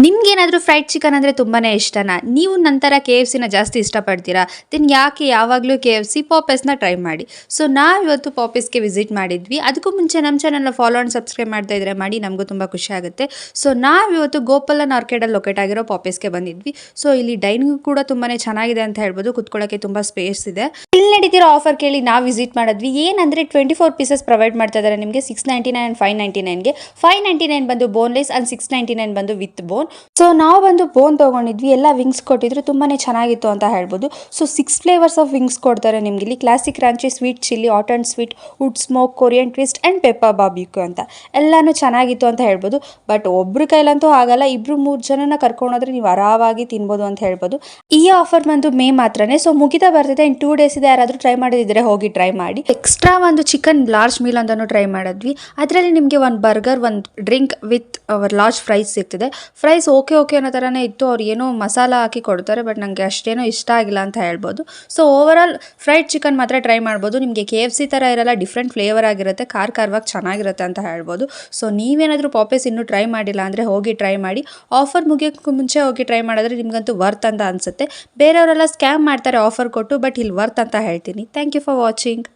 ನಿಮ್ಗೇನಾದರೂ fried chicken ಅಂದರೆ ತುಂಬಾ ಇಷ್ಟನಾ? ನೀವು ನಂತರ KFCನ ಜಾಸ್ತಿ ಇಷ್ಟಪಡ್ತೀರಾ? ದೆನ್ ಯಾಕೆ ಯಾವಾಗಲೂ KFC ಪಾಪೆಸ್‌ನ ಟ್ರೈ ಮಾಡಿ. ಸೊ ನಾವಿವತ್ತು ಪಾಪೆಸ್‌ಗೆ ವಿಸಿಟ್ ಮಾಡಿದ್ವಿ. ಅದಕ್ಕೂ ಮುಂಚೆ ನಮ್ಮ ಚಾನಲ್‌ನ ಫಾಲೋ ಆ್ಯಂಡ್ ಸಬ್ಸ್ಕ್ರೈಬ್ ಮಾಡ್ತಾ ಇದ್ರೆ ಮಾಡಿ, ನಮಗೂ ತುಂಬ ಖುಷಿ ಆಗುತ್ತೆ. ಸೊ ನಾವಿವತ್ತು ಗೋಪಾಲನ್ ಆರ್ಕೇಡಲ್ಲಿ ಲೊಕೇಟ್ ಆಗಿರೋ ಪಾಪೆಸ್‌ಗೆ ಬಂದಿದ್ವಿ. ಸೊ ಇಲ್ಲಿ ಡೈನಿಂಗ್ ಕೂಡ ತುಂಬಾ ಚೆನ್ನಾಗಿದೆ ಅಂತ ಹೇಳ್ಬೋದು. ಕುತ್ಕೊಳ್ಳೋಕ್ಕೆ ತುಂಬ ಸ್ಪೇಸ್ ಇದೆ. ಇಲ್ಲಿ ನಡೀತಿರೋ ಆಫರ್ ಕೇಳಿ ನಾವು ವಿಸಿಟ್ ಮಾಡಿದ್ವಿ. ಏನಂದರೆ 24 ಪೀಸಸ್ ಪ್ರೊವೈಡ್ ಮಾಡ್ತಾ ಇದ್ದಾರೆ ನಿಮಗೆ 699 ಆ್ಯಂಡ್ 599ಗೆ. 599 ಬಂದು ಬೋನ್ಲೆಸ್ ಆ್ಯಂಡ್ 699 ಬಂದು ವಿತ್ ಬೋನ್. ಸೊ ನಾವು ಬಂದು ಬೋನ್ ತೊಗೊಂಡಿದ್ವಿ. ಎಲ್ಲ ವಿಂಗ್ಸ್ ಕೊಟ್ಟಿದ್ರು, ತುಂಬಾ ಚೆನ್ನಾಗಿತ್ತು ಅಂತ ಹೇಳ್ಬೋದು. ಸೊ 6 ಫ್ಲೇವರ್ಸ್ ಆಫ್ ವಿಂಗ್ಸ್ ಕೊಡ್ತಾರೆ ನಿಮಗೆ ಇಲ್ಲಿ. Classic crunchy, sweet chilli, hot and sweet, wood smoke, Korean twist and pepper barbecue ಅಂತ ಎಲ್ಲನೂ ಚೆನ್ನಾಗಿತ್ತು ಅಂತ ಹೇಳ್ಬೋದು. ಬಟ್ ಒಬ್ರು ಕೈಲಂತೂ ಆಗಲ್ಲ, 2-3 ಜನನ ಕರ್ಕೊಂಡೋದ್ರೆ ನೀವು ಆರಾಮಾಗಿ ತಿನ್ಬೋದು ಅಂತ ಹೇಳ್ಬೋದು. ಈ ಆಫರ್ ಬಂದು ಮೇ ಮಾತ್ರನೇ. ಸೊ ಮುಗಿತಾ ಬರ್ತಿದೆ, ಇನ್ 2 ಡೇಸ್ ಇದೆ. ಯಾರಾದರೂ ಟ್ರೈ ಮಾಡಿದ್ರೆ ಹೋಗಿ ಟ್ರೈ ಮಾಡಿ. ಎಕ್ಸ್ಟ್ರಾ ಒಂದು ಚಿಕನ್ ಲಾರ್ಜ್ ಮೀಲ್ ಅಂತಲೂ ಟ್ರೈ ಮಾಡಿದ್ವಿ. ಅದರಲ್ಲಿ ನಿಮಗೆ ಒಂದು ಬರ್ಗರ್, ಒಂದು ಡ್ರಿಂಕ್ ವಿತ್ ಲಾರ್ಜ್ ಫ್ರೈಸ್ ಸಿಗ್ತದೆ. ಫ್ರೈಸ್ ಓಕೆ ಅನ್ನೋ ಥರನೇ ಇತ್ತು. ಅವ್ರು ಏನೋ ಮಸಾಲ ಹಾಕಿ ಕೊಡ್ತಾರೆ, ಬಟ್ ನನಗೆ ಅಷ್ಟೇನೋ ಇಷ್ಟ ಆಗಿಲ್ಲ ಅಂತ ಹೇಳ್ಬೋದು. ಸೊ ಓವರಾಲ್ ಫ್ರೈಡ್ ಚಿಕನ್ ಮಾತ್ರ ಟ್ರೈ ಮಾಡ್ಬೋದು. ನಿಮಗೆ KFC ಥರ ಇರಲ್ಲ, ಡಿಫ್ರೆಂಟ್ ಫ್ಲೇವರ್ ಆಗಿರುತ್ತೆ, ಖಾರವಾಗಿ ಚೆನ್ನಾಗಿರುತ್ತೆ ಅಂತ ಹೇಳ್ಬೋದು. ಸೊ ನೀವೇನಾದರೂ ಪಾಪೆಸ್ ಇನ್ನೂ ಟ್ರೈ ಮಾಡಿಲ್ಲ ಅಂದರೆ ಹೋಗಿ ಟ್ರೈ ಮಾಡಿ. ಆಫರ್ ಮುಗಿಯೋಕ್ಕೂ ಮುಂಚೆ ಹೋಗಿ ಟ್ರೈ ಮಾಡಿದ್ರೆ ನಿಮಗಂತೂ ವರ್ತ್ ಅಂತ ಅನಿಸುತ್ತೆ. ಬೇರೆಯವರೆಲ್ಲ ಸ್ಕ್ಯಾಮ್ ಮಾಡ್ತಾರೆ ಆಫರ್ ಕೊಟ್ಟು, ಬಟ್ ಇಲ್ಲಿ ವರ್ತ್ ಅಂತ ಹೇಳ್ತೀನಿ. Thank you for watching.